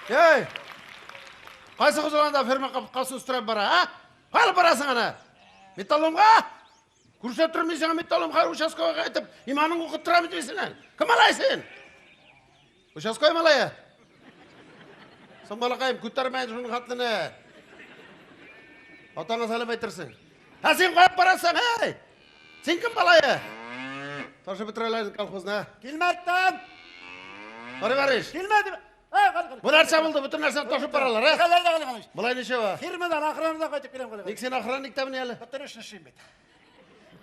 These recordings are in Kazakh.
Ей! Қайсы қызыланда ферма қапқасын ұстырап бара, Қалып барасың ана? Металломға? Көрсет тұрмайсың, металломға участковға қайтып, иманын оқып тұрамыз дейсің. Кім алайсың? Участковый малая? Сон балақайым, күттармайын жұрын қатлыны. Отаңа салым айтырсың. Сен қойып барасың, ей! Сен кім балая? Ташы бітірелайын колхозына. Келмәттім! Бариш. Келмәдім! Бұл нәрсе болды, бүтін нәрсені тошып баралар, ә? Қалай. Бұлай неше ба? Фирмадан охранада қайтып келем қалай. Ник сен охранник табын әлі? Бүтін үшін шейін бет.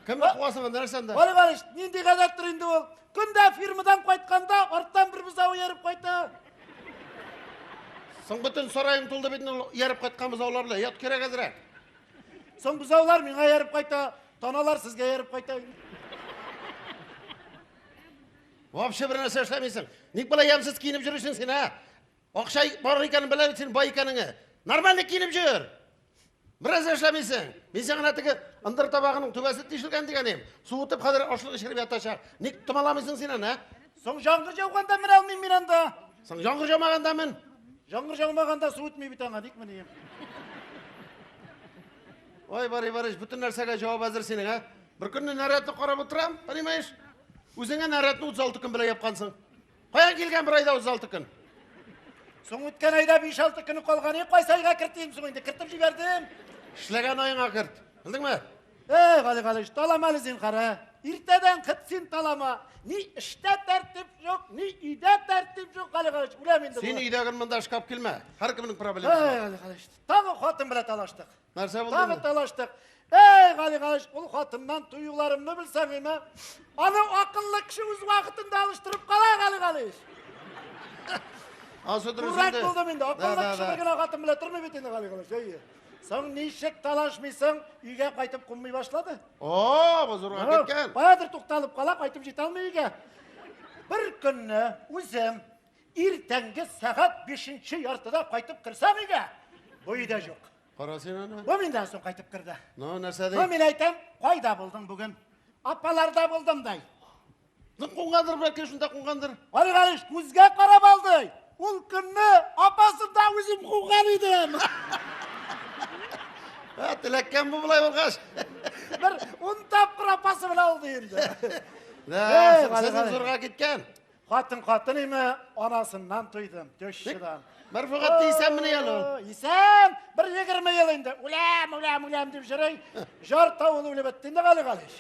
Кімді қуасың нәрсенді? Қалай, нендей қадап тұр енді ол. Күнде фирмадан қайтқанда, орттан бір бұзау еріп қайты. Соң бүтін сарайың тұлды бетін еріп қайтқан бұзауларлы, ят керек әзірек. Соң бұзаулар меңа еріп қайты, тоналар сізге еріп қайты. Вообще бір нәрсе эшлемейсің. Ник бұлай ямсыз киініп жүрісің сен, ә? Оқшай бар екенін біліп сен бай екеніңі. Нормальный киініп жүр. Біраз эшлемейсің. Мен сен ғанатығы ындыр табағының түбәсі тешілген деген ем. Суытып қадыр ашылық ішіріп яташақ. Ник тұмаламайсың сенен, ә? Соң жаңғыр жауғанда мен алмайым мен анда. Соң жаңғыр жаумағанда мен? Жаңғыр жаумағанда суытмай бітаңа дейк мені ем. Ой, бариш, бүтін нәрсеге жауап әзір сенің, ә? Бір күнні нәретті қарап отырам, понимаешь? Өзіңе нәретті 36 күн біле епқансың. Қоян келген бір айда 36 күн. Соң өткен айда 5-6 күні қолған ем, қайсы айға кіртейім соң енді кіртіп жібердім. Ішлеген ойыңа кірт. Білдің ме? Қали, таламалы сен қара. Иртеден қыт сен талама. Ни іште тәртіп жоқ, ни үйде тәртіп жоқ, Қали, үлем енді. Сен үйдегін мұнда шкап келме. Har кімнің проблемасы. Қали, тағы қатын біле талаштық. Нәрсе болды Тағы ма? талаштық. Қали, ол қатыннан тұйғыларымны білсең еме. Аны ақыллы кіші өз уақытында алыштырып қала, Қали. Құрак болдым енді, ақыллы кіші бірген қатын біле тұрмай бетені, Қали. Соң нешек талашмайсың, үйге қайтып құммай башлады. Бұзырға кеткен. Баядыр тоқталып қала, қайтып жете алмай үйге. Бір күнні өзім ертеңгі сағат 5-ші яртыда қайтып кірсем үйге. Бұл үйде жоқ. Қара сен ана? Бұл менде соң қайтып кірді. Нәрсе Бұл мен айтам, қайда болдың бүгін? Апаларда болдым дай. Қонғандыр бір кешінде қонғандыр. Қали, көзге қарап алды. Ол күнні апасында өзім қонған едім. Тілеккен бұл бұлай болғаш. Бір ұнтап бір апасы біле алды енді. Сәзім зорға кеткен. Қатын еме анасынан тойдым, төшшідан. Бір фұғат дейсен міне ел ол? Исен, бір 20 ел енді. Үлем деп жүрей. Жар тауылы өлі бәттенді Қали.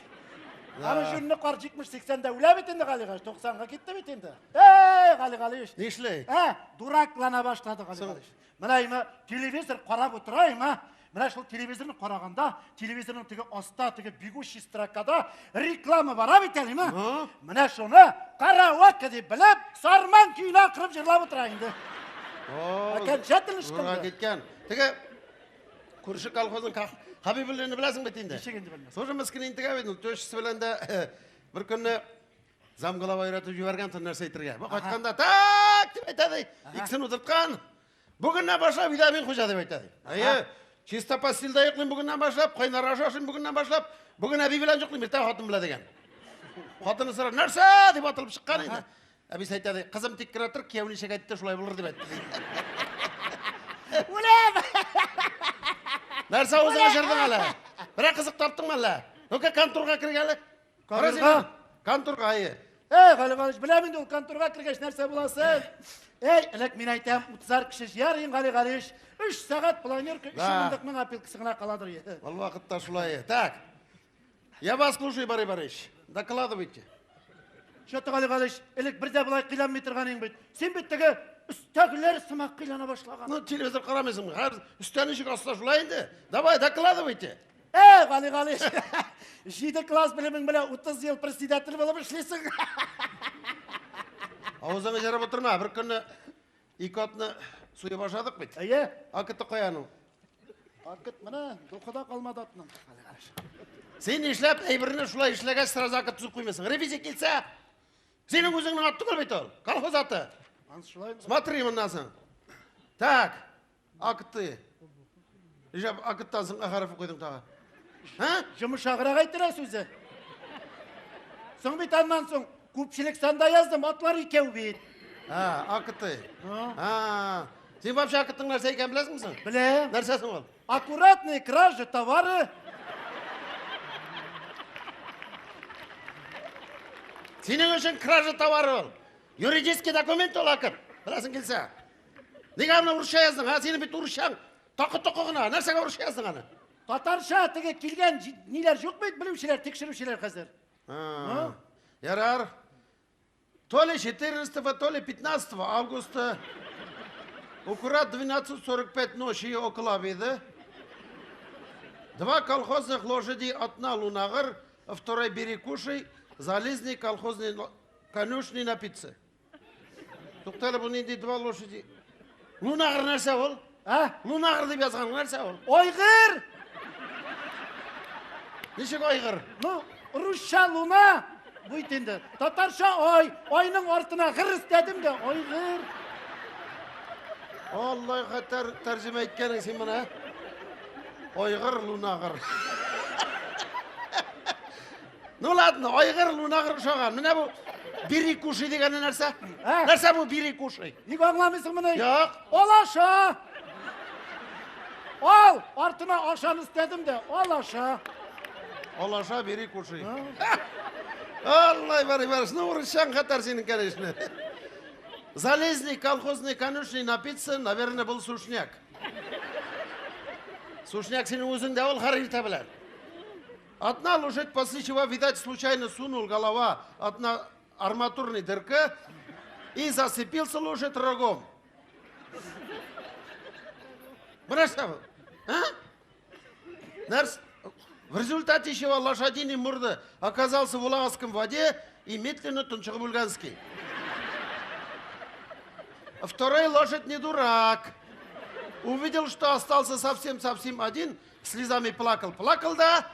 Аны жүріні қар 70-80-де өлі бәттенді Қали. 90-ға кетті бәттенді. Қали. Нешлей? Дураклана баштады Қали. Мына телевизор қарап отырайым, Мына шыл телевизорны қарағанда, телевизорның түгі аста, түгі бегущий строкада реклама бара бетелі ма? Мына шыны қарауатқа деп біліп, сарман күйіне қырып жырлап отырайынды. Окончательно шыққанды. Зорға кеткен. Түгі көрші колхоздың Хабибуллені білесің бетінде? Ешегенді білмесің. Сожы мүскінен түгі бетін, төшісі білінде бір күнні замғылап айратып жіберген түн нәрсе етірге. Бұл қайтқанда так деп айтады. Иксін ұтыртқан. Бүгіннен башлап үйде мен құжа деп айтады. Чисто постельда еқлин бүгіннен башлап, қайнар ашашын бүгіннен башлап, бүгін әбей білен жоқлин, бір тағы қатын біле деген. Қатыны сұрар, нәрсе деп атылып шыққан енді. Әбейс айтады, қызым тек кіратыр, кеуіне шек айтты, шулай болыр деп айтты. Өлем! Нәрсе өзіңе жүрдің әлі. Бірақ қызық таптың мәлі. Өке конторға кіргелі. Конторға айы. Қали, білемін ол конторға кіргеш нәрсе боласың. Әлек мен айтам, 30 кіші жарайын Қали. 3 сағат планер 3 мыңдық мың апелкісіғына қаладыр. Ол вақытта шулай. Так, я вас слушай, Бариш. Докладывайте. Шоты Қали, әлек бірде бұлай қиланмай тұрған ең бет. Сен беттігі үстәгілер сымақ қилана башлаған. Телевизор қарамайсың. Үстәні жүк асыла шулай енді. Давай, докладывайте. Қали, 7 класс білімің біле 30 ел председатель болып ішлесің. Аузыңа жарап отырма, бір күнні екі атыны суя башадық бет. Акытты қояну. Акыт мұны, дұқыда қалмады атынан. Сен ешләп, әйбіріне шулай ешләгәш сразу акыт түзіп қоймайсың. Ревизия келсе, сенің өзіңнің атты көрбейті ол. Колхоз аты. Смотри мұннасың. Так, акытты. Ежап, акыттан сың ағарыфы қойдың тағы. Жұмыш ағырақ айтыра сөзі. Соң бет аннан соң, көпшілік санда яздым, атлар екеу бет. Акыты. Сен вообще ақыттың нәрсе екенін білесің сен? Білем. Нәрсесің ол? Аккуратный кража товары. Сенің үшін кража товары ол. Юридический документ ол ақыт. Білесің келсе. Неге ана орысша яздың? Сенің бет орысшаң. Тоқы ғына. Нәрсеге орысша яздың ана? Татарша теге келген нелер жоқ ма еді, білушілер, текшерушілер қазір? Ярар. То ли 14, то ли 15 августа, аккурат 12:45 ночи около обеда, два колхозных лошади, одна Лунагар, а второй Берекушей, залезли колхозные конюшни напиться. Тоқтали бұл нендей два лошади. Лунагар нәрсе ол? Лунагар деп yazған нәрсе ол? Ойғыр! Нешек ойғыр? Русша луна. Бұйтенді. Татарша ой. Ойның ортына ғыр істедім де. Ойғыр. Аллайға тәржіме еткенің сен мұна. Ойғыр, лунағыр. Ну ладно, ойғыр, лунағыр ұшаған. Міне бұл Берекуши дегені нәрсе? Нәрсе бұл Берекуши? Неге аңламайсың мұны? Жоқ. Ол аша. Ол ортына ашаны істедім де. Ол аша. Олаша Берекуши. Аллай бар, ну урысшан қатар сенің конечно. Залезли колхозный конюшни напиться, наверное, был сушняк. Сушняк сенің өзіңде ол харрита білән. Одна лошадь, после чего, видать, случайно сунул голова одна арматурной дырка и зацепился лошадь рогом. Бросал. Нарс. В результате чего лошадиный морда оказался в Улаговском воде и медленно Тунчагбульганский. Второй лошадь не дурак. Увидел, что остался совсем один, слезами плакал, да,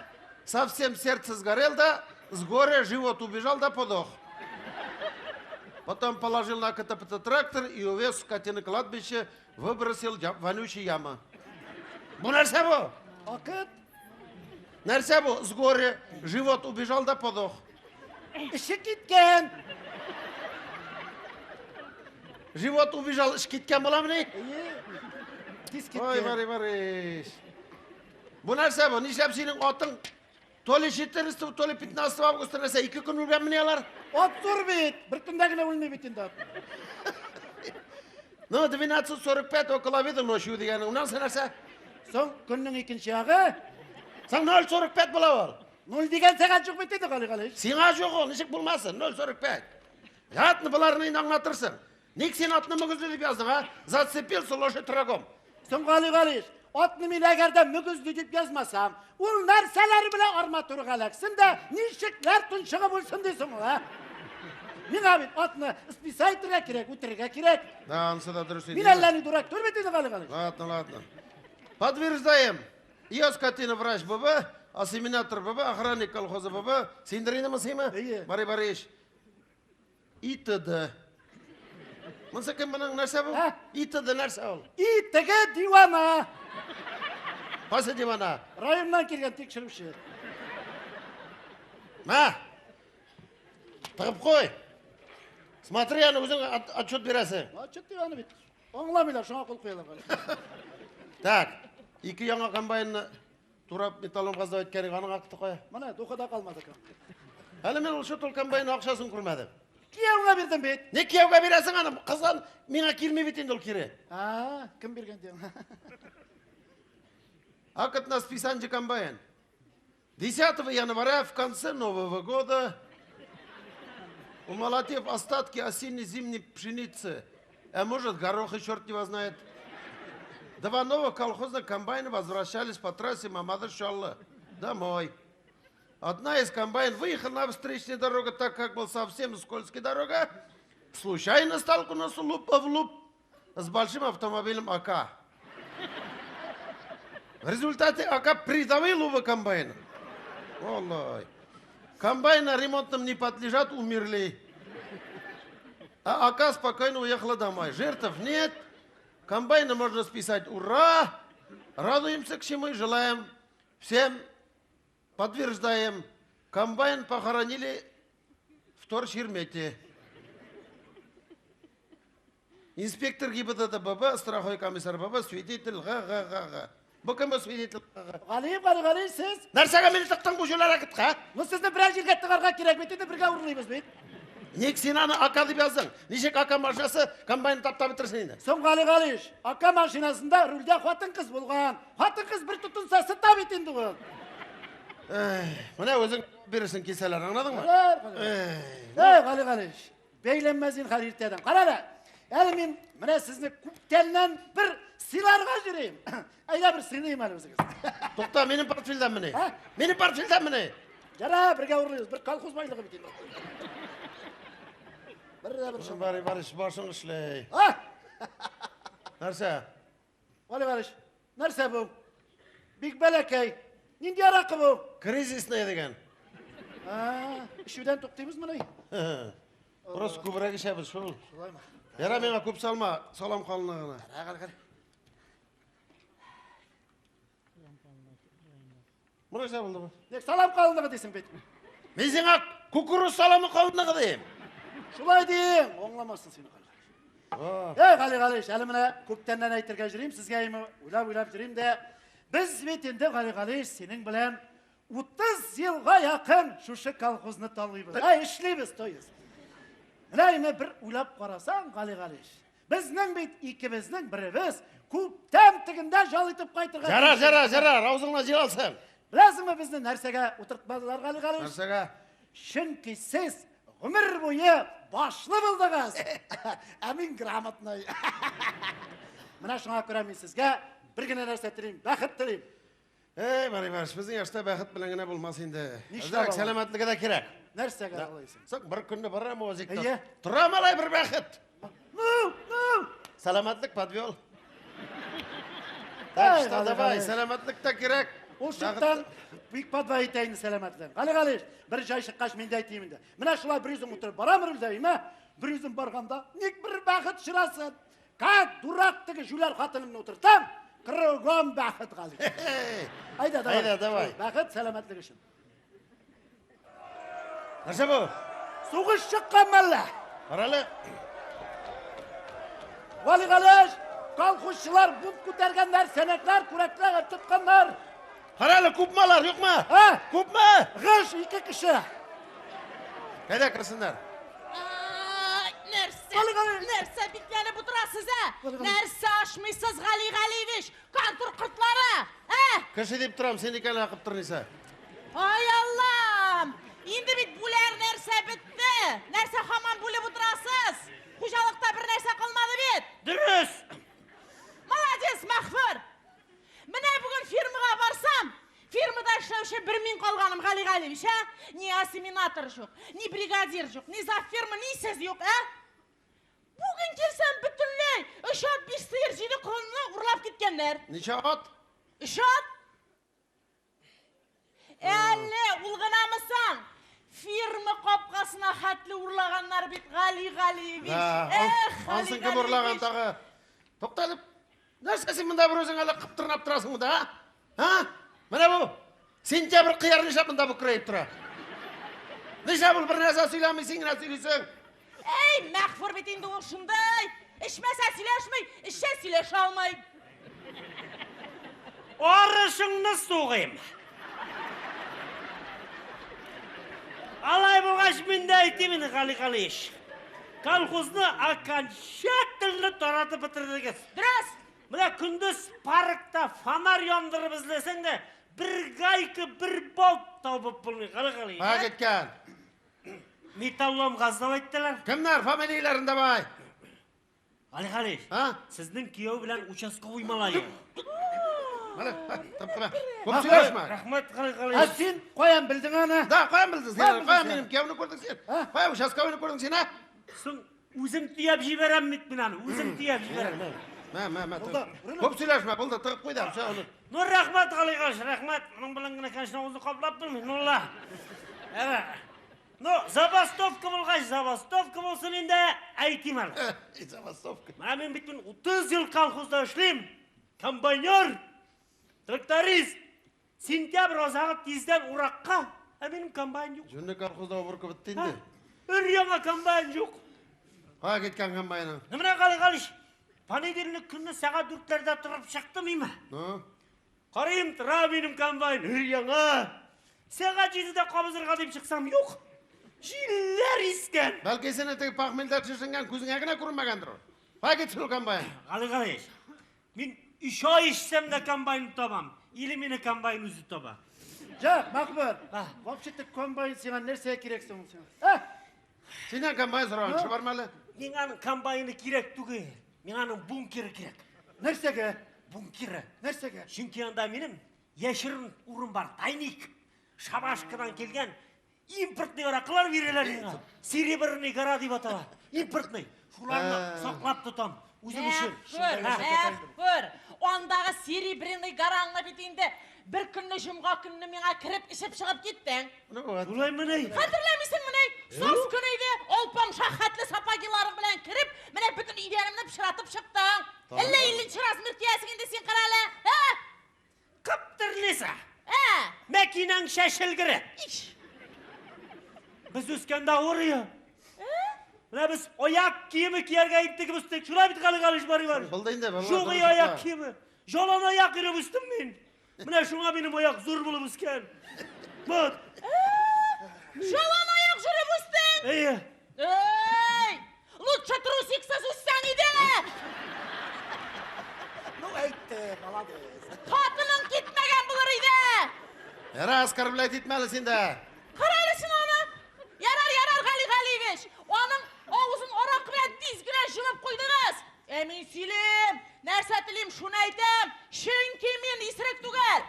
совсем сердце сгорел, да, с горя живот убежал, да, подох. Потом положил на трактор и увез скотину кладбище, выбросил в вонючую яму. Бұл нәрсе бұл? Акыт. Нәрсе бұл? С горя живот убежал, да, подох. Іші кеткен. Живот убежал, іші кеткен бола міне? Тез кеткен. Ой, бариш. Бұл нәрсе бұл? Нешеп сенің отың то ли 14, то ли 15 августа нәрсе 2 күн өлген міне алар? От тұр бет. Бір күндегіне өлмей бетінде от. Ну, 12:45 около обеда ночью дегені. Унан сен нәрсе? Соң күннің екінші ағы. Сен 0:45 бола ол. 0 деген сағат жоқ бетеді қали. Сиңа жоқ ол, нешек болмасын? 0:45. Ятны бұларыны аңлатырсың. Ник сен атны мүгізді деп яздың, а? Зацепился лошадь рогом. Соң қали. Отны мен әгерде мүгізді деп yazmasam, ол нәрселері біле арматуры қалақсın да, нешеклер тұншығы болсын дейсің ол, а? Мен абит, отны списайтыра керек, үтірге керек. Да, ансы да дұрыс. Мен әлләні дұрак түрбетеді қали. Ладно. Подтверждаем. Ее скотина врач ББ, ассимилятор ББ, охранник колхоза ББ, синдрина масыма, Бариш. И т.д. Мұнсы кім бұның нәрсе бұл? И т.д. нәрсе ол. И т.г. дивана. Қасы дивана? Райымнан келген текшіруші. Тығып қой. Смотри, аны өзің отчет бересің. Отчет диваны бет. Оңламайлар, шоңа қол қойылы қали. Так, 2 яңа комбайнны турап металлом қаздап өткенің аның ақыты қоя. Мана, дұқыда қалмады ка. Әлі мен ұлшы тұл комбайнның ақшасын көрмәдім. Кияуға бердім бет. Не кияуға бересің аным? Қызған меңа келмей бетінде ол кире. Кім берген дем? Акт на списание комбайн. 10 января в конце Нового года, умолотив остатки осенне-зимней пшеницы, а может горох и черт его знает, 2 новых колхозных комбайна возвращались по трассе Мамадыш-Шалла домой. Одна из комбайн выехала на встречную дорогу, так как была совсем скользкая дорога, случайно столкнулся лоб в лоб с большим автомобилем АК. В результате АК придавил оба комбайна. Олай. Комбайны ремонтным не подлежат, умерли. А АК спокойно уехала домой. Жертв нет. Комбайны можно списать. Ура! Радуемся к чему и желаем всем. Подтверждаем. Комбайн похоронили в Торчермете. Инспектор ГИБДД ББ, страховой комиссар ББ, свидетель ГГГ. Бұл кім бұл свидетель ГГ? Ғали, сіз? Нәрсеге мені тықтың бұл жолар әкіт қа? Бұл сізді бір жерге тығарға керек бетінде бірге ұрлаймыз бейт. Нек сен аны ака деп яздың? Нешек ака машинасы комбайн таптап бітірсін енді? Соң Ғали, ака машинасында рульде қатын қыз болған. Қатын қыз бір тұтынса сыта бетінді ғой. Мына өзің бересің кеселер, аңладың ма? Ғали, бейленмезін қариртеден. Қарады, әлі мен мына сізді көптеннен бір сыйларға жүрейім. Айда бір сыйлайым әлі өзіңіз. Тоқта, менің портфелден міне. Менің портфелден міне. Жара, бірге ұрлайыз, бір колхоз байлығы бітейін. Бір шын. Бari, башың ішлей. Нәрсе? Ғали, нәрсе бұл? Бик бәләкей. Ненде арақы бұл? Кризисный деген. Ішуден тоқтаймыз мұны? Просто көбірек ішеміз, шол. Солай ма? Яра, менға көп салма, салам қалынағына. Ғали. Мұна ше болды ба? Нек салам қалынығы дейсің бет? Мен сен ақ күкіріс саламы қалынығы дейім. Шулай дейім, оңламасын сені Ғали. Ғали, әлі міне көптеннен айтырға жүрейім, сізге айымы ойлап жүрейім де, біз бетінде Ғали, сенің білән 30 жылға яқын шушы колхозны талғайбыз. Ішлейбіз, тойыз. Міне айымы бір ойлап қарасаң, Ғали, біздің бет екіміздің біріміз көптен тігінде жал етіп қайтырға. Жара, аузыңна жел алсаң. Білесің бі біздің нәрсеге отыртпадылар, Ғали? Нәрсеге? Шынки сіз ғұмыр бойы башлы болдыңыз. Әмін грамотный. Мына шыңа көре мен сізге бір гіне нәрсе тілейм, бәқіт тілейм. Бari, біздің ашта бәқіт біліңіне болмас енді. Ништа Әзірек бала? сәлемәтлігі де керек. Нәрсеге алайсың? Сақ бір күнді барам өзекті. Ие. Тұрам алай бір бәқіт. Ну! Сәлемәтлік подвел. Ай, Так, давай, сәлемәтлік те керек. Ол шықтан бүйік падва етейін сәлемәтлігін. Ғали, бір жай шыққаш менде айтайымды. Мына шылай бір үзім отырып барам үрілдейім, бір үзім барғанда, нек бір бәқіт шырасын. Как дурақтығы жүлер қатынымны отыртам, кругом бәқіт, Ғали. Айда, давай. Бәқіт сәлемәтлігі үшін. Нәрсе бұл? Соғыш шыққан мәлі. Қаралы. Ғали, колхозшылар бұлт көтергендер, сенеклер, күреклер тұтқандар. Қаралы, көп малар, жоқ ма? Көп ма? Ғыш, 2 кіші. Қайда кірсіңдер? Нәрсе бітмені бұтырасыз, нәрсе ашмайсыз, Ғали, контур құртлары, Кіші деп тұрам, сен екені ақып тұрнайса. Ай Аллам, енді бит бұлар нәрсе бітті, нәрсе хаман бұлы бұтырасыз, құжалықта бір нәрсе қалмады бет. Дұрыс! Молодец, Махфыр. Міне бүгін фирмаға барсам, фирмада ішлеуші бір мен қалғаным, Ғали, не ассиминатор жоқ, не бригадир жоқ, не завфирма, не сіз жоқ, Бүгін келсем бүтінлей, 3-5 сиыр жиді құлынны ұрлап кеткендер. Неше от? 3 от? Әлі, ұлғынамысан, фирма қопқасына хәтлі ұрлағандар бит, Ғали. Ансың кім ұрлаған тағы? Тоқталып, нәрсе сен мұнда бір өзің әлі қыптырнап тұрасың мұнда, Міне бұл, сентябр қияр неше мұнда бұл күрейіп тұра. Неше бұл бір нәрсе сөйлемейсің, не сөйлейсің? Мәғфір бетінде ұшындай, ішмәсә сөйлешмей, ішсе сөйлеш алмай. Орышыңны соғайым. Алай болғаш менде айтемін, Ғали. Колхозны окончательно таратып бітірдіңіз. Дұрыс. Мына күндіз паркта фонарь яндырып ізлесең де, бір гайкі, бір болт тауып болмай, Ғали. Ба кеткен. Металлом ғаздап айттылар. Кімдер, фамилияларында бай? Ғали, сіздің күйеу білән участковый малайы. Көп сөйлешме. Рахмет, Ғали. Сен қоян білдің аны? Да, қоян білдің сен. Қоян менің күйеуіні көрдің сен. Қоян участковыйны көрдің сен, Соң, өзім тияп жіберем метмін аны, өзім тияп жіберем. Көп сөйлешме, бұлды тығып қойдам. Ну, рахмет, Ғали, рахмет. Мұның білін гіне кәншіна өзі қаплап білмейін, нұлла. Ну, забастовка болсын енді айтим әлі. Забастовка. Мен бітмін 30 жыл колхозда үшлейм. Комбайнер, тракторист, сентябр озағы тезден ураққа. Менің комбайн жоқ. Жүнні колхозда обырқы бітті енді. Өр яңа комбайн жоқ. Қай кеткен комбайның? Мына қалиш. Понедельник күні сағат 4-лерде тұрып шықтым ема. Қарайым тұра менің комбайн. Үрияңа. Сағат 7-де қабызырға деп шықсам, жоқ. Жиллер ескен. Бәлке сені тегі пақмелдер шешінген көзің әгіне көрмегендір. Қай кетсін ол комбайн? Қалиш. Мен 3 ай ішсем де комбайнды табам. Или мені комбайн өзі таба. Жоқ, Мақбір. Вообще-то комбайн саған нәрсе керексің сен? Сенен комбайн сұрағаншы бар мәлі? Мен аның комбайны керек түгел. Мен аның бункері керек. Нәрсеге? Бункері. Нәрсеге? Чүнки анда менің ешірін урын бар. Тайник. Шабашқыдан келген импортный арақылар берелер мені. Серебряный гора деп атала. Импортный. Шуларны сақлап тұтам. Өзім үшін. Мәхфүр, ондағы серебряный гараңна бетінде бір күнні жұмға күнні меңа кіріп ішіп шығып кеттің. Олай мұнай. Қадірлемейсің мұнай? Соғыс күнейді олпам шаққатлы сапагиларың білән кіріп, міне бүтін үйденімді пішіратып шықтың. Ілі шырасын үркиясігінде сен қаралы. Қыптырлесі. Мәкинаң шәшілгірі. Біз өскенде орыя. Мына біз ояқ киімі киерге иттігі бұстық. Шура біт қалиш бары бар. Жоғы ояқ киімі. Жолан ояқ үріп үстім мен. Мына шуңа менің ояқ зұр болып үскен. Бұд. Жолан ояқ жүріп үстің? Эй! Лучше трусиксіз үстен едіңі! Ну, әйтті, молодец. Қатының кетмеген бұлыр еді! Яра оскорблять етмәлі сенде. Қарайлысың оны? Ярар, Ғали-Ғалиевич. Оның ауызын орақы білән дизгілен жұмып қойдыңыз. Әмін сөйлем, нәрсе тілейм, шуны айтам. Шүнке мен исірік түгел.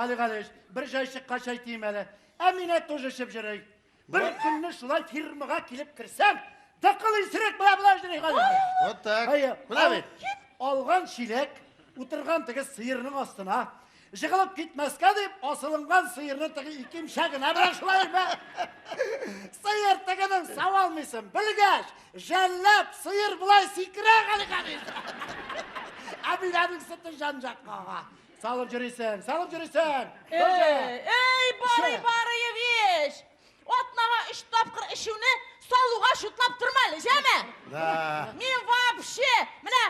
Ғали-Ғалиевич, бір жайшық қаша айтайым әлі. Әминат тоже шып жүрей. Бір күнні шулай фирмаға келіп кірсем, дақыл исірік бұла жүрей, Ғали-Ғалиевич. Вот так. Мына бет. Алған шилек, отырған тігі сиырның астына, жығылып кетмеске деп, асылынған сиырның тігі икем шәгіне бірі шулай ма? Сиыр тігінің сау алмайсың, білгәш, жәлләп, сиыр бұлай секіре Ғали-Ғалиевич. Әминаның сүті жан жаққаға. Салып жүресің. Ей, Барыевич! Отнаға 3 тапқыр ішуіні салуға шутлап тұрмалы, жәме? Мен вообще, міне,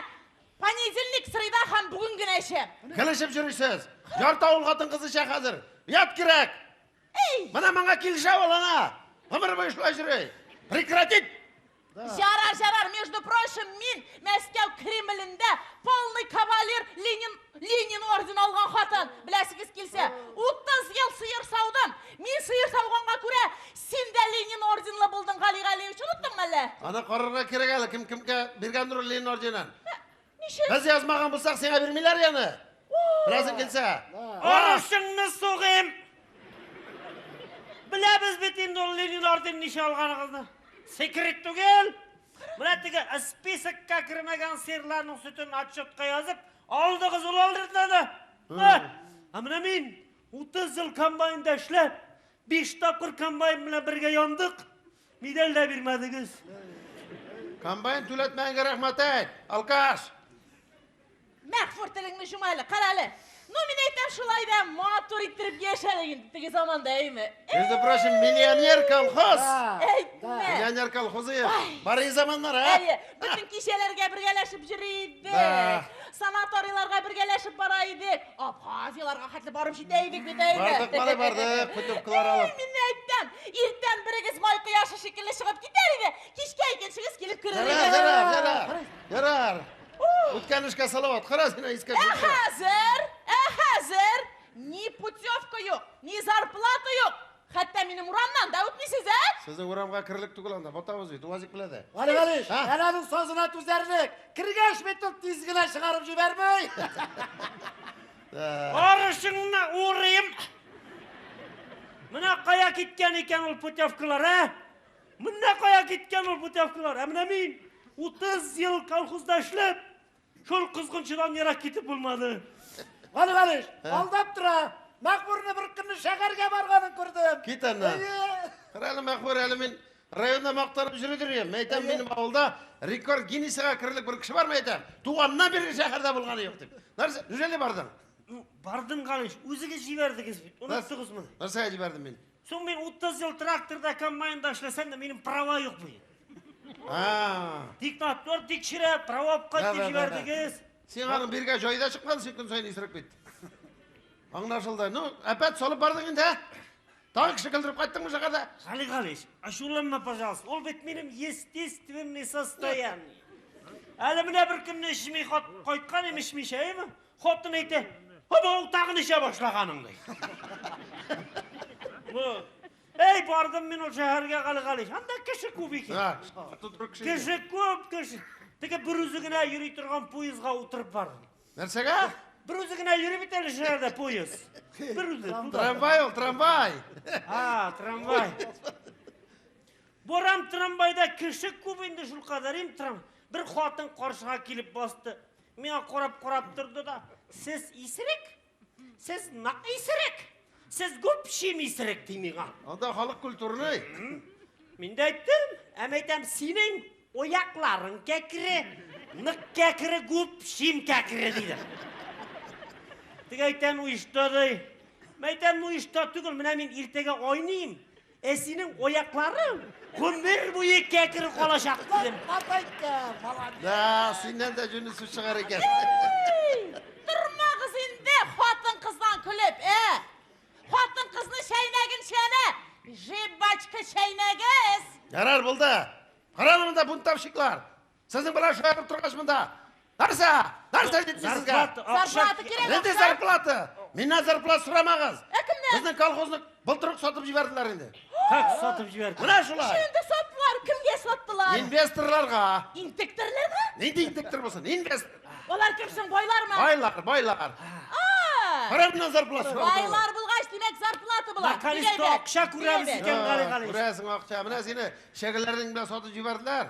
понедельник сырыйда хан бүгін күн әшем. Кілішіп жүресіз. Жарты ауыл қатын қызыша қазір. Ят керек. Мына маңа келіша олана. Ғымыр бөй шулай жүрей. Прекратит. Жарар, между прочим, мен Мәскеу Кремлінде полный кавалер Ленин орден алған қатын. Біләсіңіз келсе, 30 ел сиыр саудым. Мен сиыр сауғанға көре, сен де Ленин орденлі болдың, Ғали-Ғалиевич, ұлыттың мәлі? Ана қарарға керек әлі, кім-кімге бергендір Ленин орденін. Неше? Біз язмаған бұлсақ сеңа бермейлер яны. Біразың келсе. Арышыңны соғым. Білә біз бетінде ол Ленин орден неше алғаны қызды. Секрет түгел. Мына тігі списокқа кірмеген сиырларның сүтін отчетқа yazып, алды қыз ол алдырды. Мына мен 30 жыл комбайнда ішлеп, 5 тапқыр комбайн біле бірге яндық. Медаль да бермедіңіз. Комбайн төлетмәңге рахмат әйт. Алкаш. Мәхфүр тіліңні жұмайлы, қаралы. Ну, мен айтам шулайда матур иттіріп ешәлеген тігі заманда әймі. Между прочим, миллионер колхоз. Әйтме. Миллионер колхозы. Бары заманлар, Әйе, бүтін кешелерге біргелешіп жүрейдік. Санаторияларға біргелешіп барайдық. Абхазияларға қатлы барып жетейдік бетейді. Бардық, пүтіпкілар алып. Мен айттам, ертен бірігіз май қияшы шекілі шығып кетер еді. Кешке екеншіңіз келіп көрер. Ярар. Өткен ішке салават. Қара сені искать. Әхәзір. Ни путевка yok, ни зарплата yok. Hatta benim uramdan da ötmeysiz, Sizin uramға кірлік түгіл анда. Ботауыз бейді, уазик біледі. Ғали-Ғалиевич, әнаның созына түзерлік. Кіргеш беттің тезгілі шығарып жібермей. Арышыңна урайым. Мына қая кеткен екен ол путевкалар, Мына қая кеткен ол путевкалар. Мына мен 30 ел колхозда ішлеп, шол қызғыншыдан ерақ кетіп болмады. Ғали-Ғалиевич, алдап тұра. Мақбұрны бір күнні шәкәрге барғанын көрдім. Кет әнна. Қаралы Мақбұр әлі мен районда мақтанып жүредір ем. Мәйтам менің ауылда рекорд Гиннесіға кірілік бір кіші бар мәйтам. Туғаннан бері шәкәрда болғаны жоқ деп. Нәрсе, жүзелі бардың? Бардың қалыш, өзіге жібердіңіз бет. Ұнаттығыз мұны. Нәрсеге жібердім мен? Соң мен 30 жыл тракторда комбайнда ішлесем де менің права жоқ бұй. Диктатор тикшіріп, правопқа деп жібердіңіз. Сен аның берге жайда шыққан, сен күн сайын есіріп кетті. Аңлашылды. Ну, әпәт солып бардың енді, тағы кіші кілдіріп қайттың мұ жағада? Қали Қалиш, ашуланма, пожалуйста. Ол бет менің естественный состояние. Әлі міне бір күнне ішмей қойтқан ем ішмей ма? Хоттын айты, бұл тағын іше башлағаныңдай. Ей, бардым мен ол шәһәрге Қали Қалиш. Анда кіші көп екен. Кіші көп, кіші. Тігі бір үзігіне үйрей тұрған пойызға отырып бардым. Нәрсеге? Bir üzüğüne yürü bir tane şehirde poyuz. Bir üzüğü. Tramvay ol, tramvay. Ha, tramvay. Boram tramvayda kişi kubindi şul kadarım tram. Bir xotin qarşığa kelip bastı. Mena qarab turdi da, siz isirik? Siz naq isirik? Siz көп şem isirik deymiga. Onda xalq kulturunu. Men de aytdim, ama aytam sening oyaqlaring kekiri, nıq kekiri көп şem kekiri deydi. Tega aytam o ishda Men aytam o ishda tugul, men ertaga oynayım. Sening oyaqlaring ömür boyu kekiri qolashaq dedim. Da, senden de cünüsü çıkar eken. Durma kız indi, xotin kızdan külüp, Xotin kızını şeynegin şene, jibbaçkı şeynegiz. Yarar buldu. Karalımında bunu tavşıklar. Sizin bana şu ayırıp turgaşmında. Narsa dedi sizge. Zarplatı kerek Nende okşa. zarplatı? Minna zarplat suramağız. Kimden? Bizden kolxozunu bulturuk satıp jiberdiler indi. Tak satıp jiberdi. Mına şulay. Şimdi sattılar, kimge sattılar? İnvestorlarga. İntiktirler mi? Neydi intiktir bolsun? Investor. Olar kimsin, boylar mı? Baylar. Paramdan zarplat suramağız. Baylar bulgaç demek zarplatı bular. Nakalisto okşa kurabız iken Qali Qalиш. Burasın akça. Mına seni şekerlerin bile satıp jiberdiler.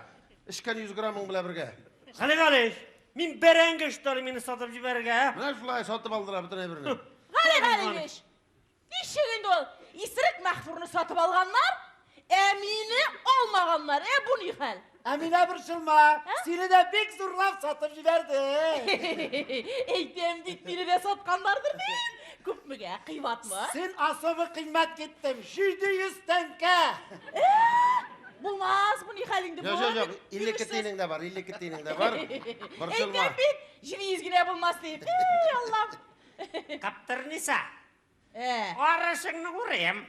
İşken 100 gramın bile birge. Qali Qalиш, men berenge işleri meni satıp jiberge. Mına şulay satıp aldılar bütün ebirini. Qaliş. Nişeginde ol, İsrik mahfurunu satıp alganlar, emini olmaganlar, bu ne hal? Emine Burçulma, seni de pek zorlap satıp jiberdi. Eytem dittiğini de satkanlardır değil. Küp mü ge, kıymat mı? Sen asabı kıymet gittim, 700 tenke. Bulmaz, bu ne halinde bu? Yok. İllik gittiğinin de var, illik gittiğinin de var. Barışılma. Eytem bir, jini izgine bulmaz deyip. Allah'ım. Kaptırnisa. Arasını vurayım.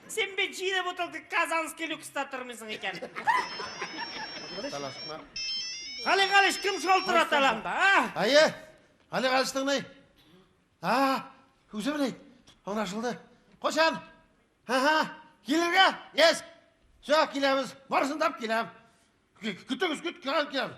Sen bir çiğde butuldu Kazanski lüksta turmuşsun iken. Talaşma. Qali Qalиш kim şoltur atalamda, ha? Ayı. Ali karıştın ne? Hüseyin ne? Anlaşıldı. Koşan. Gelirge. Yes. Şu kilemiz. Varsın tap kilem. Kütüğüz kilem.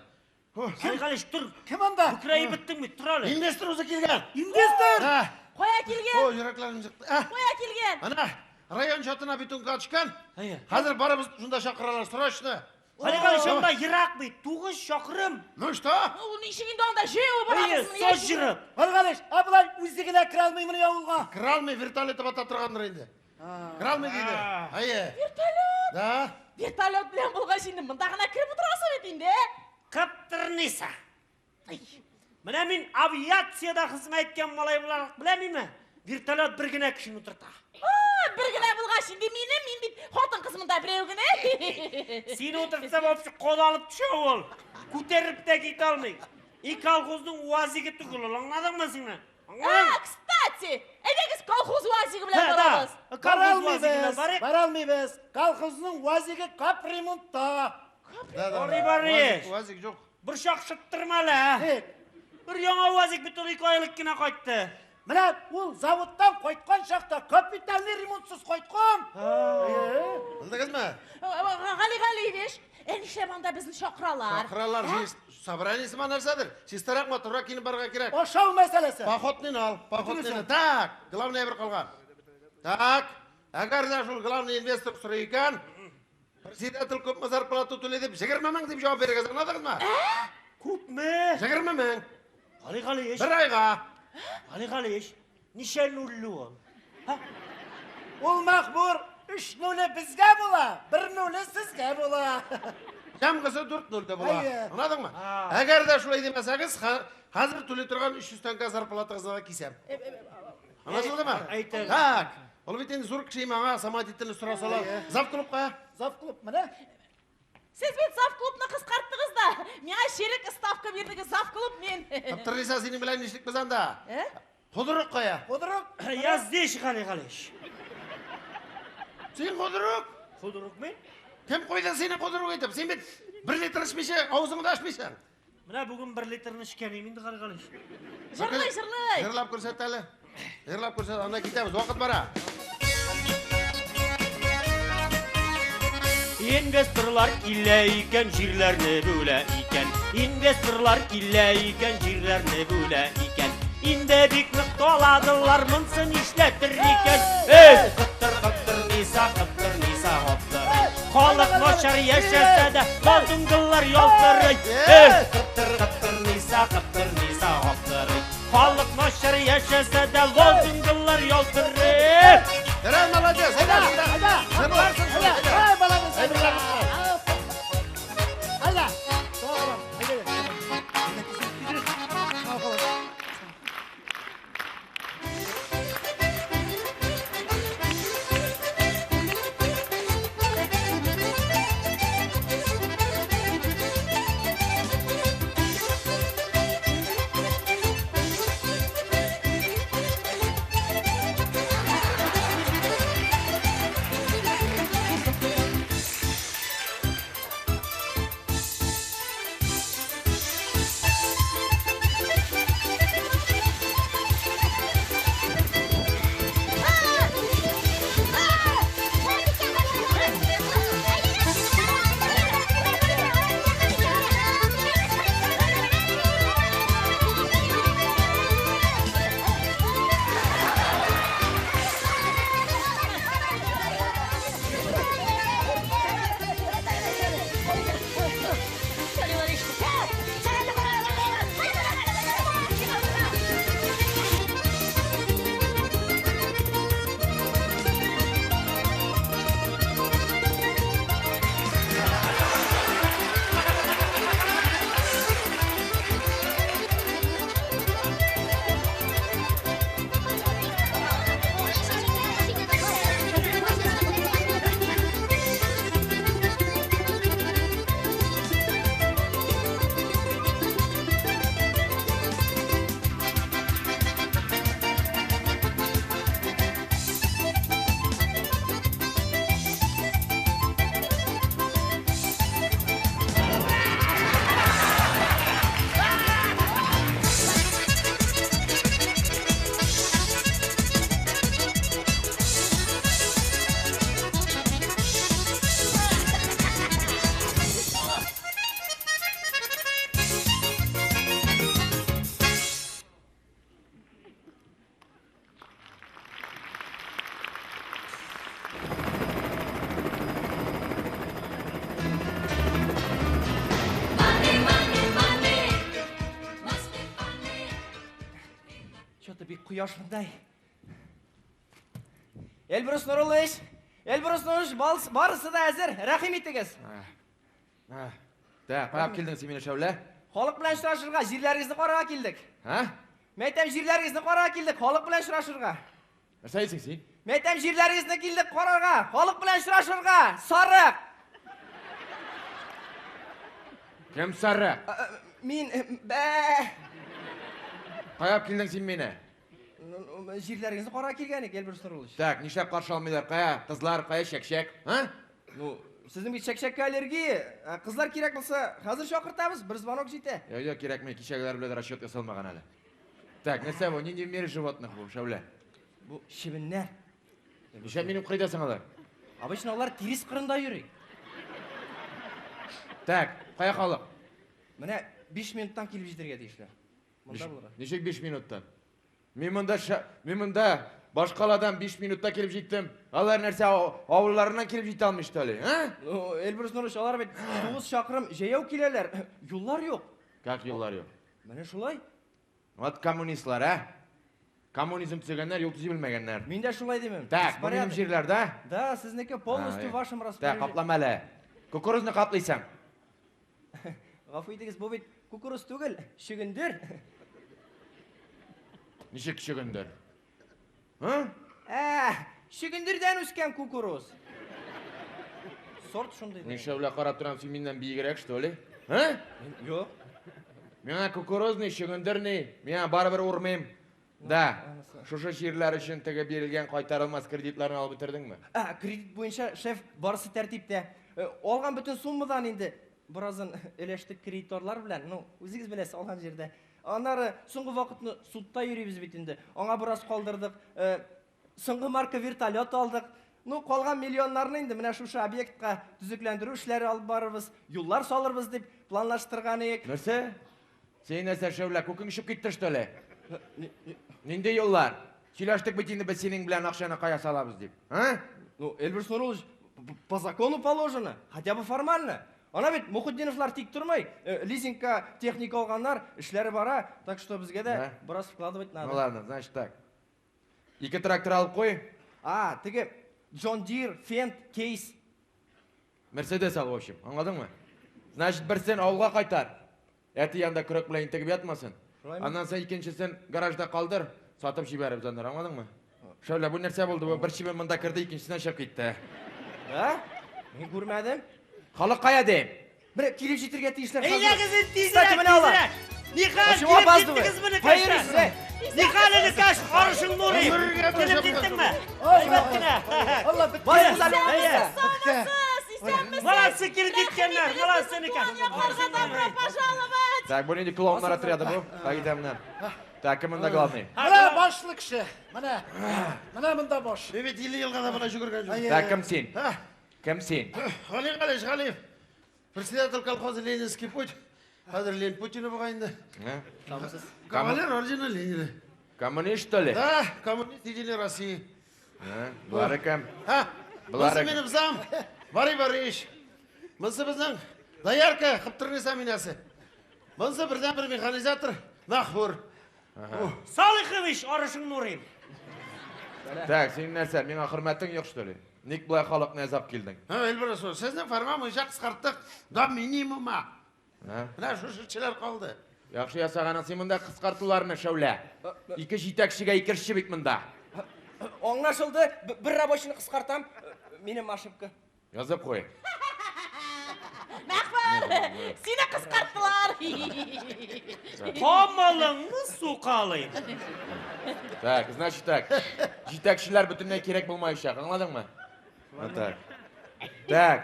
Qali Qalиш dur. Kim onda? Ukrayı bittin mi? Tur öyle. İnvestor olsa kilgen. İndistar. Koya kilgen, O yüreklerim çıktı. koya kilgen. Ana. Rayon çatına bütün kaçkan. Hayır. Hazır barımız şunda şakıralar sırasını. Qali Qalиш onda Irak mı? 9 şakırım. Ne işte? Onun işiginde onda şey o Hayır, bırakısını söz jırıp. Qali Qalиш, abulay üzdigine kıralmayı mını yavulga. Kral mı virtualete batatırgandır indi. Kral mı dedi? Hayır. Vertolyot. Da. Vertolyot bilen bulgaç indi, mındağına kirip oturasın etinde. Kaptırnisa. Mana men aviatsiyada xizmat etgan malay bular bilamiymi? Vertolyot birgina kishini o'tirta. Birgine bulgaç indi, men bit xotin kısmında birevgine. Seni o'tirsa bo'psi qo'l olib tushib ol. Ko'tarib da ketolmaydi. Kolxozning ovaziga tugul, anladingmi seni? Kstati, edegiz kolxoz vaziga bilen boramiz. Baralmayız. Kalkızının vazigi kap remontta. Bari. Vazik yok. Bir shoq shittirmala. Bir yangi ovazik bitta 2 oylikgina qaytdi. Mana ol zavoddan qo'ytgan şaqta kapitalni remontsiz qo'ytgan. Bildiniz mi? Qaliş, enişte banda bizni şokralar. Kralar sabraniysi ma narsadir. Siz tarakma turra kini barga kerak. Oşav meselesi. Paxotnin al, paxotnin. Tak, главное bir qalgan. Tak, agar da şul главный investor suraykan, prezidentil ko'p zarplat tutulay deb 20 ming deb javob bergan, anladingizmi? Ko'pmi? 20 ming. Qali Qalиш. Bir oyga. Qali Qalиш. Nisha nullu ol. Ol mahbur 3 nolu bizga bo'la, 1 nolu sizga bo'la. Jamg'isi 4-0 deb bo'la. Hayır. Anladingmi? Agar da shulay demasangiz, hozir to'lay turgan 300 tanka zarplatingizga kesam. Anlaşıldımı? Aytın. Tak. Ol bitin zo'r kishi menga samodyetini surasalar. Zapt qilib qo'ya. Zaf qilib mana Siz bet zaf klubni qisqartdingiz da. Menga sherik stavka berdingiz zaf klub men. Qıptırıysa senin bilen işlik bizan da. Kuduruk koya. Kuduruk. Yaz deyiş qalish. Sen kuduruk. Kuduruk men? Kim koydu seni kuduruk edip? Sen bir 1 litr içmişsin, ağzını da açmışsın. Mana bugun 1 litrni ichganim endi qalish. Jırlay. Hırlap ko'rsat hali. Hırlap ko'rsat, anda ketamiz, vaqt bor. Investorlar kille iken, jirlerni böyle iken. Investorlar kille iken, jirlerni böyle iken. Inde bikni toladılar, mınsın işletir iken. Kıttır nisa hoptır. Kolık noşar yaşasa da, lozunglar yoltır. Kıttır nisa hoptır. Kolık noşar yaşasa da, lozunglar yoltır. Eren alacağız, hadi. Sen varsın şuna. Hay balanın sen. Hadi. Tamam. Hadi. Что-то bir quyoshliday. Elbrus Nurullovich, barisi da hazır. Rahim etdingiz. Da, qayerga keldingiz meni shavla? Xalq bilan uchrashishga, jirlaringizni qoraga keldik. Ha? Men aytam jirlaringizni qoraga keldik, xalq bilan uchrashishga. Nima deysiz sen? Men aytam jirlaringizni keldik qoraga, xalq bilan uchrashishga. Sariq. Kim sarra? Men Qayerga kelding sen meni? jirlaringizni qoraga kelganik, Elbrus Nurullovich. Tak, nishlab qarshi olmaylar? Qaya qizlar, qaya shak-shak, ha? Sizning shak-shakka allergiya, qizlar kerak bo'lsa, hozir chaqirtamiz, bir звонок jeti. Yo'q, kerakmi, kechaglar bilan расчет yasalmagan hali. Так, nasa bu, не мери животных bu, shavla. Bu shivinlar. Nisha meni qaydasan ular? Обычно ular tiris qirында yuradi. Так, qaya xalq? Mana 5 minutdan kelib yetirga deyishlar. Bunda bo'ladi. Nechik 5 minutdan? Men bunda boshqalardan 5 minutda kelib yetdim. Ular narsa ovullaridan kelib yeta olmishdi hali, ha? Elbrus Nurullovich, ular 9 chaqirim jayov keladilar. Yo'llar yo'q. Как yo'llar yo'q? Mana shulay. Вот kommunistlar, ha? Kommunizm tuzaganlar, yo'l tuza bilmaganlar. Menda shulay deyman. Tak, bu mening she'rlarda. Da, sizniki полностью вашим Tak, распоряжением. qoplamali. Kukuruzni qoplaysan. G'afur etingiz, bu bit kukuruz tugul, shigindir. Nechik kishigindir? Ha? Shigindirdan o'sgan kukuruz. сорт шундай. Мен шәулә қарап тұрам, сен менен биігірек, что ли? А? Жоқ. Мен кукурузный, шөгіндірний, мен барыбір ұрмайм. Да, шушы жерлер үшін тігі берілген қайтарылмас кредитларын алып бітірдің ме? Кредит бойынша шеф барысы тәртипте. Алған бүтін суммадан енді біразын ілештік кредиторлар білән, өзіңіз білесіз алған жерде. Анары соңғы вақытны судта үйрейбіз бетінде. Аңа біраз қалдырдық, соңғы марка вертолет алдық. Қалған миллионларны енді мына шушы объектқа түзіклендіру ішлері алып барыбыз, юллар салырбыз деп планлаштырған ек. Нәрсе? Сен нәрсе шәулә, көкің ішіп кетті, что ли? Ненде yollar? Сөйлештік бітінде біз сенің білән ақшаны қая салабыз деп. Эльбер Снурулович, по закону положено, хотя бы формально. Ана бит Мухутдиновлар тик тұрмай, лизингка техника алғандар, ішлері бара, так что бізге де біраз вкладывать надо. Ну ладно, значит так. Екі трактор алып қой. Тіге John Deere, Fendt, Case. Мерседес ал, в общем, аңладың ма? Значит, бір сен ауылға қайтар. Әті янда күрек білән тігіп ятмасын. Андан сен екіншісін гаражда қалдыр, сатып жіберіп зандар, аңладың ма? Шәулә, бұл нәрсе болды, бір шибен мұнда кірді, екіншісіне шығып кетті. Мен көрмәдім. Халық қая дейм? Бір келіп жетірге тиішлер. Eyləyəgizin tizirək. Nixal girib gittiniz mi Nikaş'tan? Nixal Nikaş, arışın nuri. Girib gittin mi? Eybəttine. Allah bitti. Молодцы, girib gitkenler. Молодцы Nikaş. Добро пожаловать! Так, бұл енді клоунлар отряды бұл. Қағидамнан. Так, кім мұнда главный? Мына башлы кіші. Мына мұнда баш. Бебет 50 жылға да бұна жүгірген жоқ. Так, кім сен? Кім сен? Ғалиев Қалеш, Ғалиев. Председатель колхоза Ленинский путь. Қазір Ленин Путина бұғайынды. Кавалер ордена Ленина. Коммунист, что ли? Да, коммунист Единой России. Бұлары кім? Мұнсы менің зам, Варий Борисович. Мұнсы біздің доярка, қыптырны саминасы. Мұнсы бірден бір механизатор, Махбур. Салихович, арышың нурим. Так, сенің нәрсе, мен құрметтің жоқ, что ли? Ник бұлай халықны азап келдің? Эльбір Расул, сіздің формамы жақ қысқарттық, да минимума. Мына шүшілчілер қалды. Яқшы ясағаның сен мұнда қысқартуларына шәулә. Екі жетекшіге екірші бек мұнда. Оңнашылды, бір рабочыны қысқартам, менің ошибка. Yazып қой. Мәхбар, сені қысқарттылар. Қамалыңны суқалайым. Так, значит так. Жетекшілер бүтіннен керек болмайшақ, аңладың ма? Так. Так,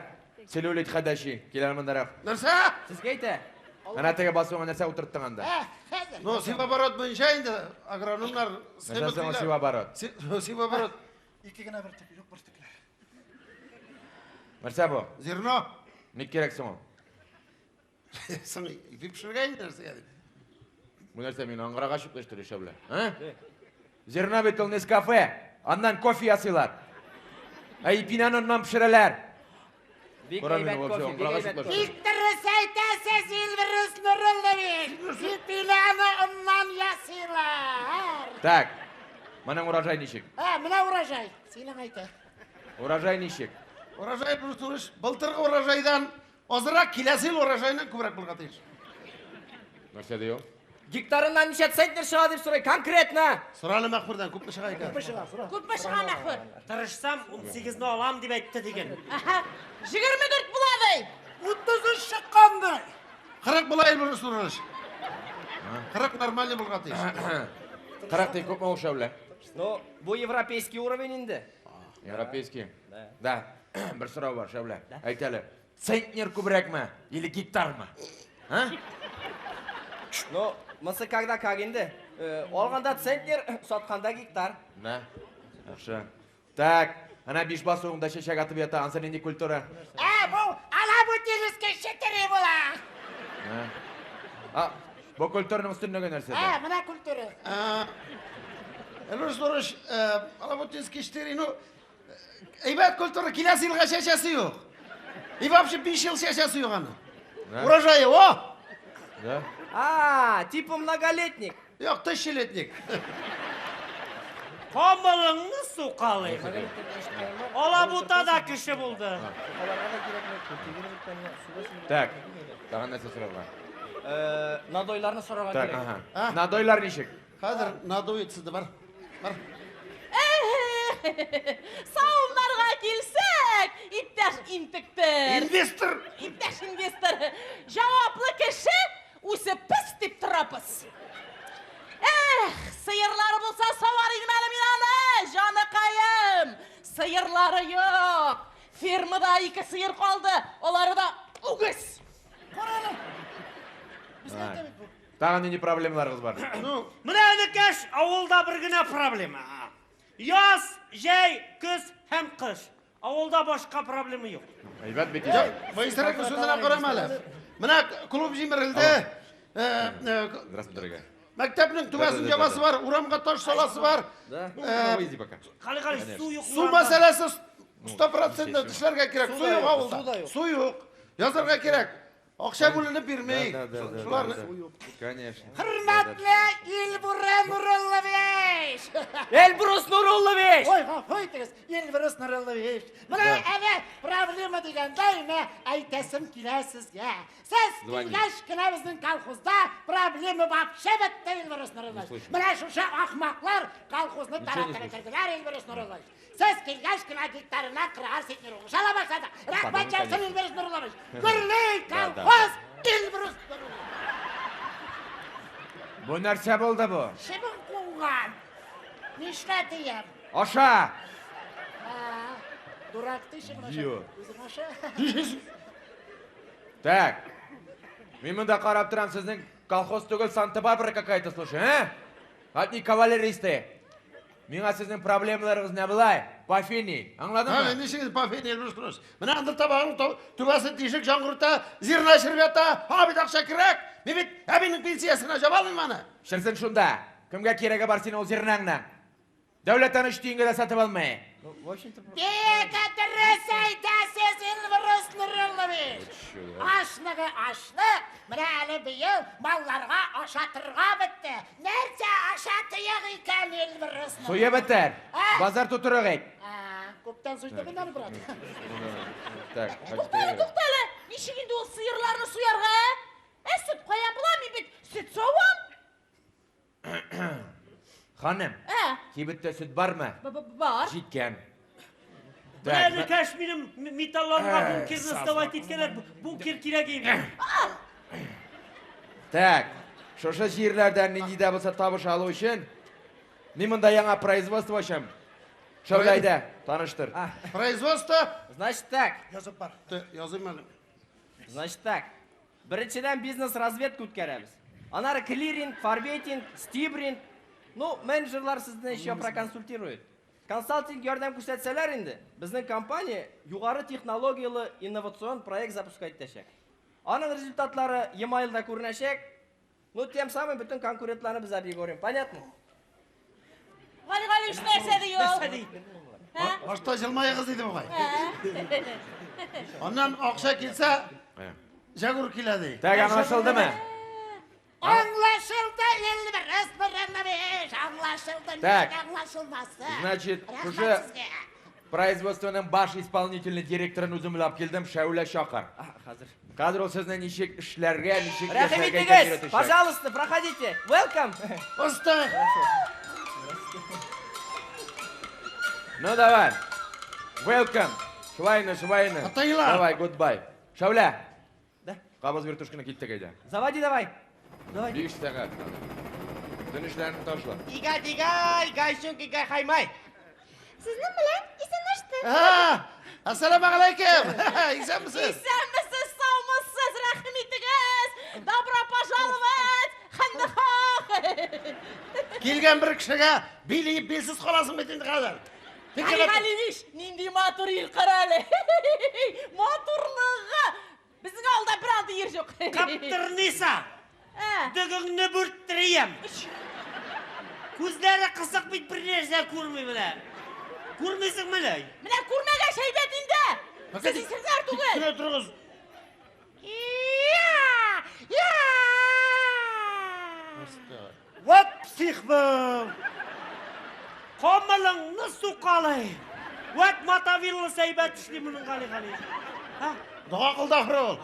селеулет хадаши, келер мұндарақ. Нәрсе? Сізге айты? Ана тәге басуға нәрсе отырттың анда. Ну, сивоборот бойынша енді агрономлар Нәрсе сама сивоборот. Сивоборот. Екі гіна бір түк, жоқ бір түклі. Нәрсе бұл? Зерно. Не керек соң ол? Сын, пипшіргейді нәрсе еді. Бұл нәрсе мен аңғыраға шыптыштыр еші біле. Зерно бет ол Нескафе, аннан кофе ясылар. Пинаны оннан пішірілер. Бекейбәт кофе, бекейбәт кофе. Дұрыс айтасыз, Эльбір Нұруллович. Пиланы ұннан ясилар. Так, мұның урожай нешек? Мына урожай, сенің айты. Урожай нешек? Урожай бұрыстырыш, былтырғы урожайдан озырақ келесіл урожайынан көбірек бұлғатыш. Нәрсе дейо? Гектарынан неше центнер шыға деп сұрай, конкретно. Сұралы Мақбұрдан көпті шыға екен. Көп па шыға Мәхбар? Тырышсам 18-ні алам деп айтты деген. 24 болады. 30 шыққанды. 40 бұлай бұрыс ұрылыш. 40 нормальный бұлғатыш. 40 тей көп мауы шәулі? Ну, бұл европейский уровень енді. Европейский? Да. Бір сұрау бар шәулі. Айтәлі, центнер көбірек ма? Или гектар ма? Ну, мысы когда как енді. Олғанда центнер, сатқанда гектар. Да. Жақшы. Так, ана биш бас оғында шешек атып ята, ансыр енді культура. Бұл алабөтелеске шетері бола. Бұл культурның үстіндегі нәрсе. Мына күлтірі. Элбір ұрыш, алабөтелеске іштері, ну, әйбәт культура келесі жылға шешесі жоқ. И вообще 5 жыл шешесі жоқ аны. Урожайы, о! Да? Типа многолетник. Жоқ, 1000-летник. Қамалыңны суқалайым. Алабутада кіші болды. Так, таған нәрсе сұрауға. Надойларны сұраға Так, керек. надойлар нешек? Қазір надуетсізді бар. Бар. Сауымдарға келсек, İptaş inspektör. Investor. İptaş investor. Cevaplı kişi uсы pis deyip тұрапыз. Sıyırları bulsa savar ilmeli minanı, canıkayım. Sıyırları yok. Firmada 2 sıyır kaldı. Onları da uğuz. Тағы не проблемаларыңыз бар? Мына әнекеш ауылда бір генә проблема. Яз, жай, күз һәм қыш. Ауылда башка проблема юк. Әйбәт бит. Вайсарак sözüne karamalı. Mına klub jimirildi. Здравствуй, дорогая. Mektebinin tümesin cevası var, uramga taş salası var. Да? Ну, иди пока. Қали су юк. Su meselesi 100% dişlerge gerek. Su yok avulda. Su yok. Yazarga gerek. Akşam bölünüp vermeyi. Sularını. Конечно. Hürmetli İlbura Nurulloviç. Elbrus Nurulloviç. Oy tez, İlbrus Nurulloviç. Buna evet, problema degan dayma aytasım kilasizga. Siz kelgachgina bizning kolxozda problema вообще bitta İlbrus Nurulloviç. Mana shu ahmoqlar kolxozni taraqtirdilar İlbrus Nurulloviç. Siz kelgachgina gektarına qirg'ar sektor o'shala boshladi. Rahmat jamsin İlbrus Nurulloviç. Gurli kolxoz İlbrus Nurulloviç. Bu нәрсе болды bu? Шибін қуған. Нишратыям. Аша! Дуракты шибін аша. Йо. Өзің аша. Так. Мен мында қарап тұрам, сіздің колхоз түгіл Санта-Барбара какая-то, слушай, а? Одни кавалеристы. Меңа сіздің проблемаларыңыз не былай? По фини. Аңладың Ha, ба? ben de şimdi pafiyet elbirüz duruz. Mına andır tabağın tüvesi tişik jangurta, zirna şirveta, abi dakşa kirek. Mebit, abinin pensiyasına jabalın bana. Шырсын шунда. Кімге керегі бар сен ол зернаңнан? Дәулеттен үш түйінге де сатып алмай. В общем-то, Декатрыс айтасыз İlbrus Nurulloviç. Ашлығы ашлық. Мына әлі биыл малларға ашатырға бітті. Нәрсе ашатыяқ екен İlbrus Nurulloviç. Суя бітір. Базар тұтырық ет. Көптен сүйді бінен бұрат. Так, Тоқталы, нешегенде ол сиырларны суярға? Süt koyan bulamıyım bit. Süt soğum. Ханым, кибітте сүт бар ма? Бар. Жеткен. Мына әнекеш минем металларга бункерны сдавать еткенлер. Бункер кирәк иде. Так, шошы жерлерден нендей де болса табыш алу үшін, мен мында яңа производство ашам. Шаулайды, таныштыр. Производство. значит так. Yazıp бар. Yazayım ben. Значит так. Біріншіден бизнес разведка өткереміз. Анары клиринг, фарбетинг, стибринг. Ну, менеджерлар сізді еще проконсультирует. Консалтинг ярдәм күрсәтсәләр инде, безнең компания югары технологиялы инновацион проект запускать итәчәк. Аның результатлары емайлда күренәчәк. Ну, тем самым bütün конкурентларны без объегорим. Понятно? Galigali üç nerse diyor. Нәрсә ди? Başta jılmaya kız dedim bakay. Ondan akşa kilse, jagur kiledi. Так, anlaşıldı mı? Anlaşıldı İlbrus Nurulloviç. Anlaşıldı. Так. Niçin anlaşılması? Значит, Rahmat уже sizге. производственның баш исполнительный директорын үзім үлап келдім, Шәулә Шақар. Хәзер. Қазір ол сіздің нешек ішләргә, нешек Рәхим яшәргә итегез. үйретешәк. Пожалуйста, проходите. Welcome. Usta. Ну, давай. Welcome. Швайны, швайны. Атайлар. Давай, goodbye. Шәулә. Да. Қабыз вертушканы киттік әйді. Заводи давай. Давай. Бейіш сәғат. Дөнешләрін ташла. Игай, гайшунки хаймай. Sizin bilen isim açtı. Ha, assalamu aleyküm. İnsan mısın? İsim misiniz, sağ mısınız, rahim etiniz. Добро пожаловать, Xandaxoq. Kelgen bir kişiye bileyip bilsiz kalasın betindi kadar. Galigaliymiş, nindi motor yıl qarali. Motorluğu. Bizning alda bir anda yer yok. Kaptırnıysa, dügününü bürttüreyim. Күзләре кысык бит бер нәрсә күрми менә. Күрмисең менә? Менә күрмәгән şey бит инде. Siz исемнәр түгел. Şuraya oturunuz. Вот псих был. Камылыңны сукалай. Вәт матавиллы сәйбәт эшли моның гали. Dua kıldı ahır ol.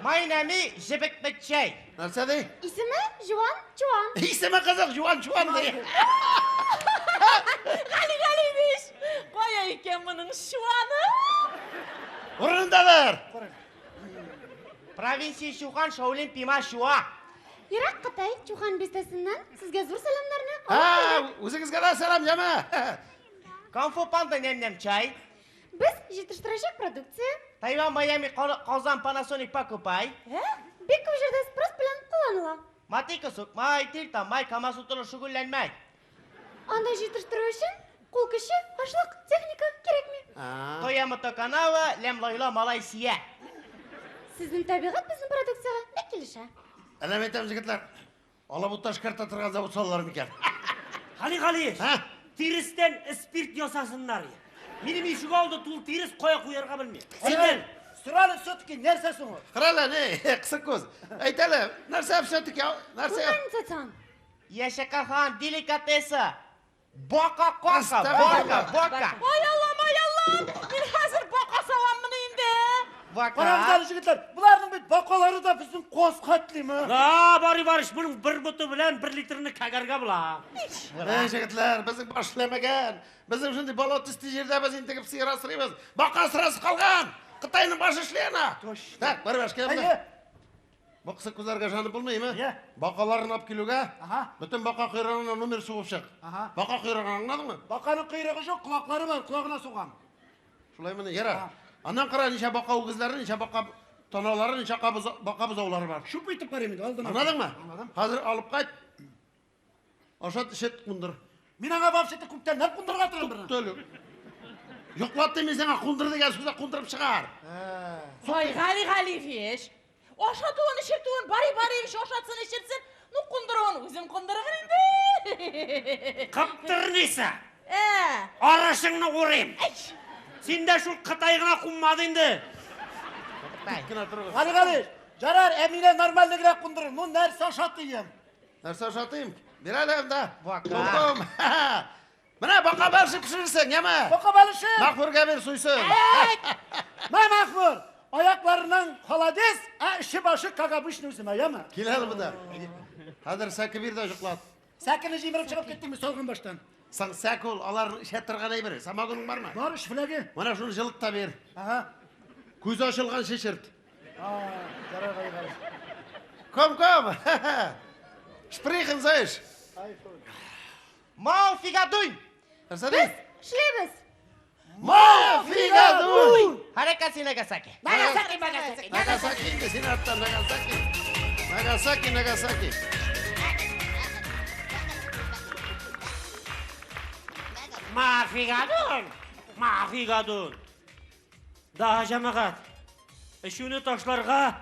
My name Jibek Betçay. Nasıl değil? İsmi Juan. İstemem kızım, juan diye. Galigaliymiş. Koya iken bunun şuanı. Орындадыр. Провинция Шухан Шаолин Пима Шуа. Ирак Қытай Чухан бестесінен сізге зор сәлемдеріне Өзіңізге да салам, жама. Конфу Панда Нем Чай. Біз жетіштірашек продукция. Тайван Майами Казан Panasonic Покупай. Бек көп жерде спрос білен қоланыла. Матика Сукмай, Тилтамай, Камасутылы шүгілленмей. Анда жетіштіру үшін қол күші, ашылық, техника керек ме? Тоямото Канава, Лемлойло Малайсия. Сіздің табиғат біздің продукцияға не келіші? Әлем етем жігітлер. Алабутта шкарта тұрған завод салалар мекен. Қали, терістен спирт ясасындар. Менің ешік алды тұл теріс қоя қойарға білме. Сенден. Сұраны сөтікі нәрсесің ғой? Қырала, не, қысық көз. Айталы, нәрсе әпшеттік я? Нәрсе? Бұлдан сатсан. Яшака Хан, деликатеса. Бока Кока, Астағфирулла. Бока. Ой Аллам, мен қазір боқа саламын енді. Бока. Қараңыздар жігіттер, бұлардың бет бақалары да біздің қос қаттылы ма? Бариш, мұның бір бұты білән 1 литріні кәгәрге бұла. Жігітлер, біздің башылемеген. Біздің жүнді бала түсті жерде біз ентігіп сиыр асыраймыз. Бақа сырасы қалған. Қытайның башы шлена. Так, бәрі бәш келімді. Бұл қысық көздерге жаны болмай ма? Бақаларын ап келуге, бүтін бақа құйрағына номер соғып шық. Бақа құйрағына аңладың ма? Бақаның құйрығы жоқ, құлақлары бар, құлағына соған. Шулай міне, ера. Анан қара неше бақа өгізлері, неше бақа тоналары, неше бақа бұзаулары бар. Шуп етіп қараймын, алдым. Анадың ма? Қазір алып қайт. Ашат ішет құндыр. Мен аңа бапсетті көптен нәр құндырға тұрам бірін. Төлік. Жоқлат демесең, құндыр деген сөзі құндырып шығар. Ой, Ғали феш. Ошатуын, ішертуын, бари, ошатсын, ішертсін. Ну, құндыруын, өзің құндырығын енді. Қаптыр несі? Арашыңны орайым. Сенде шул Қытайғына құммадыңды. Ғали, жарар, әміне нормальдігіне құндырым. Ну, нәрсе ашатыйым. Нәрсе ашатыйым? Бір әлем да. Бока. Мына бақа бәрші пішірсің, ема? Боқа балышы. Мақбұрға бер сұйсын. Май Мақбұр, аяқларынан холодец, іші башы как обычный өзіме, ема? Келелі бұда. Қазір сәкі бірді жұқлат. Сәкіні жеміріп шығып кеттіңіз солған баштан. Саң сәкі ол, алар ішет тұрғанай бір. Самагының бар ма? Бар іш філәге. Мына шunu жылық та бер. Көзі ашылған шешірт. Жарар ғали. Kom. Spreken ze eens. Мау Фигадуй. Біз Шлебіз. Мафигаду! Харекаси Нагасаки. Нагасаки инде сен аттан Нагасаки. Мафигадун. Да, жамағат. Үшіні ташларға,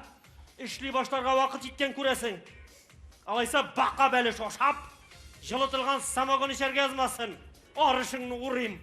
ішли башларға вақыт еттен көресің. Алайса бақа бәлі шошап, жылытылған самогон ішерге азмасын. Арышыңны ұрайым.